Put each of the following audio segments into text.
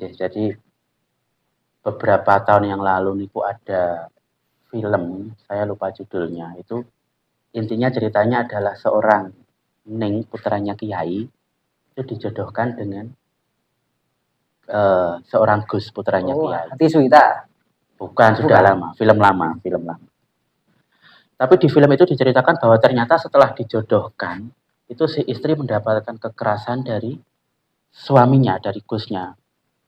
Jadi beberapa tahun yang lalu niku ada film, saya lupa judulnya, itu intinya ceritanya adalah seorang Ning, putranya Kiai, itu dijodohkan dengan seorang Gus, putranya Kiai. Hati Suwita. Bukan, sudah lama, film lama. Tapi di film itu diceritakan bahwa ternyata setelah dijodohkan, itu si istri mendapatkan kekerasan dari suaminya, dari Gusnya.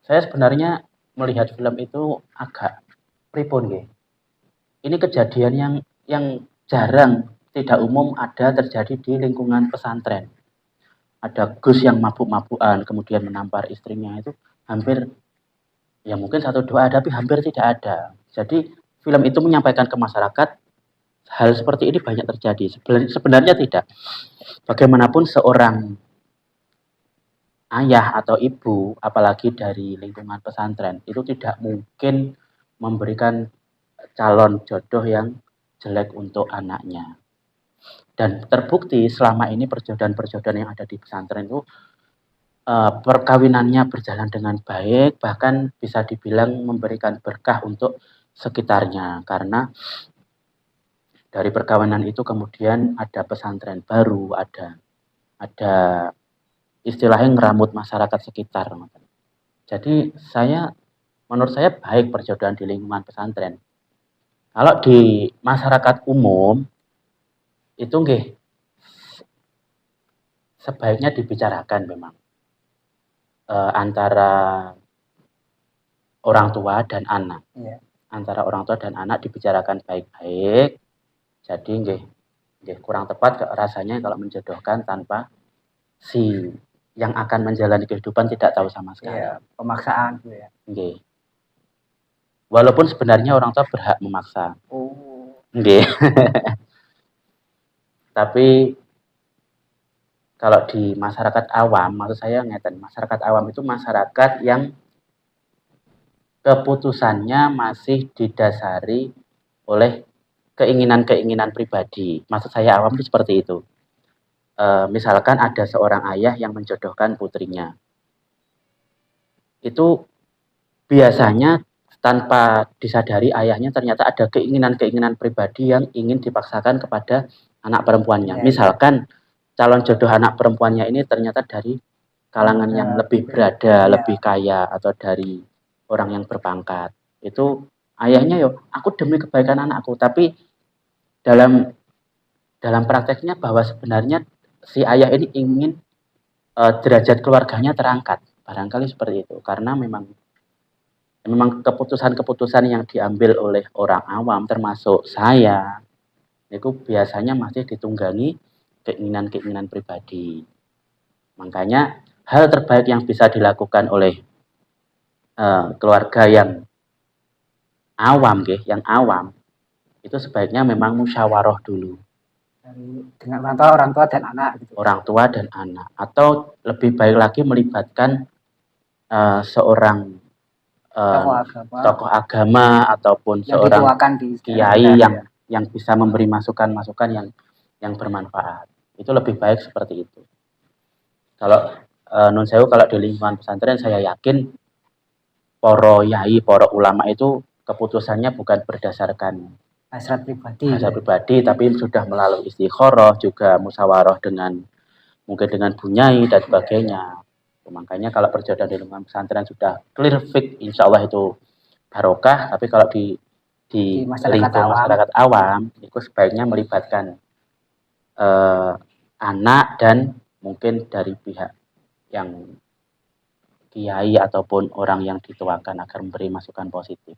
Saya sebenarnya melihat film itu agak pripun nggih. Ini kejadian yang jarang, tidak umum ada terjadi di lingkungan pesantren. Ada Gus yang mabuk-mabukan kemudian menampar istrinya, itu hampir, ya mungkin 1, 2 ada, tapi hampir tidak ada. Jadi film itu menyampaikan ke masyarakat hal seperti ini banyak terjadi. Sebenarnya tidak. Bagaimanapun seorang ayah atau ibu, apalagi dari lingkungan pesantren, itu tidak mungkin memberikan calon jodoh yang jelek untuk anaknya. Dan terbukti selama ini perjodohan-perjodohan yang ada di pesantren itu perkawinannya berjalan dengan baik, bahkan bisa dibilang memberikan berkah untuk sekitarnya, karena dari perkawinan itu kemudian ada pesantren baru, ada istilahnya ngeramut masyarakat sekitar. Jadi menurut saya baik perjodohan di lingkungan pesantren. Kalau di masyarakat umum itu nggih sebaiknya dibicarakan memang antara orang tua dan anak. Antara orang tua dan anak dibicarakan baik-baik. Jadi nggih kurang tepat rasanya kalau menjodohkan tanpa si yang akan menjalani kehidupan tidak tahu sama sekali. Pemaksaan gitu ya. Nggih. Walaupun sebenarnya orang tua berhak memaksa. Nggih. Tapi kalau di masyarakat awam, maksud saya ngeten, masyarakat awam itu masyarakat yang keputusannya masih didasari oleh keinginan-keinginan pribadi. Maksud saya awam itu seperti itu. Misalkan ada seorang ayah yang menjodohkan putrinya. Itu biasanya tanpa disadari ayahnya ternyata ada keinginan-keinginan pribadi yang ingin dipaksakan kepada anak perempuannya. Misalkan calon jodoh anak perempuannya ini ternyata dari kalangan yang lebih berada, lebih kaya, atau dari orang yang berpangkat. Itu ayahnya aku demi kebaikan anakku, tapi dalam prakteknya bahwa sebenarnya si ayah ini ingin derajat keluarganya terangkat. Barangkali seperti itu, karena memang keputusan-keputusan yang diambil oleh orang awam termasuk saya itu biasanya masih ditunggangi keinginan-keinginan pribadi. Makanya hal terbaik yang bisa dilakukan oleh keluarga yang awam itu sebaiknya memang musyawarah dulu dengan orang tua dan anak gitu. Orang tua dan anak, atau lebih baik lagi melibatkan seorang tokoh agama ataupun yang seorang kiai yang bisa memberi masukan-masukan yang bermanfaat. Itu lebih baik seperti itu. Kalau nun sewu, kalau di lingkungan pesantren saya yakin para yai, para ulama itu keputusannya bukan berdasarkan hasrat pribadi, tapi sudah melalui istikharah, juga musyawarah mungkin dengan bunyai dan sebagainya. Makanya kalau perjodohan di lingkungan pesantren sudah clear fix, insya Allah itu barokah. Tapi kalau di masyarakat awam itu sebaiknya melibatkan anak dan mungkin dari pihak yang kiai ataupun orang yang dituakan agar memberi masukan positif.